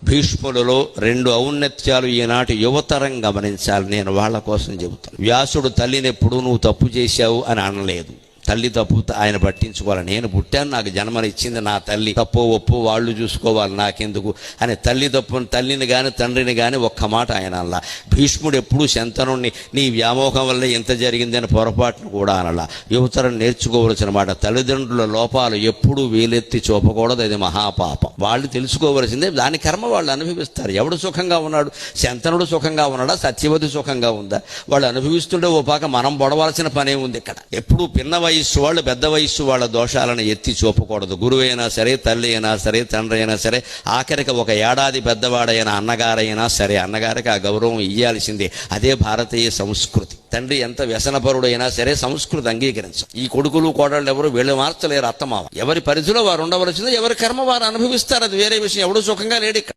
భీష్ములలో 2 ఔన్నత్యాలు ఈనాటి యువతరం గమనించాలి. నేను వాళ్ళ కోసం చెబుతాను. వ్యాసుడు తల్లిని ఎప్పుడు నువ్వు తప్పు చేశావు అని అనలేదు. తల్లి తప్పు ఆయన పట్టించుకోవాలి. నేను పుట్టాను, నాకు జన్మనిచ్చింది నా తల్లి, తప్పు ఒప్పు వాళ్ళు చూసుకోవాలి, నాకెందుకు అని తల్లి తప్పు తల్లిని కానీ తండ్రిని కానీ ఒక్క మాట ఆయన అనలా. భీష్ముడు ఎప్పుడూ శంతనుణ్ణి నీ వ్యామోహం వల్ల ఎంత జరిగిందని పొరపాటును కూడా అనలా. యువతరం నేర్చుకోవలసిన మాట, తల్లిదండ్రుల లోపాలు ఎప్పుడూ వేలెత్తి చూపకూడదు, అది మహాపాపం. వాళ్ళు తెలుసుకోవలసిందే, దాని కర్మ వాళ్ళు అనుభవిస్తారు. ఎవడు సుఖంగా ఉన్నాడు? శంతనుడు సుఖంగా ఉన్నాడా? సత్యవతి సుఖంగా ఉందా? వాళ్ళు అనుభవిస్తుంటే ఓ పాక మనం పొడవలసిన పనే ఉంది ఇక్కడ. ఎప్పుడు పిన్న వయస్సు వాళ్ళు పెద్ద వయస్సు వాళ్ళ దోషాలను ఎత్తి చూపకూడదు. గురువు అయినా సరే, తల్లి అయినా సరే, తండ్రి అయినా సరే, ఆఖరికి ఒక ఏడాది పెద్దవాడైన అన్నగారైనా సరే, అన్నగారికి ఆ గౌరవం ఇయ్యాల్సిందే. అదే భారతీయ సంస్కృతి. తండ్రి ఎంత వ్యసనపరుడు అయినా సరే సంస్కృతి అంగీకరించం. ఈ కొడుకులు కోడళ్ళు ఎవరు వీళ్ళు మార్చలేరు. అత్తమామ ఎవరి పరిధిలో వారు ఉండవలసింది, ఎవరి కర్మ వారు అనుభవిస్తారు. అది వేరే విషయం. ఎవడు సుఖంగా లేడు ఇక్కడ.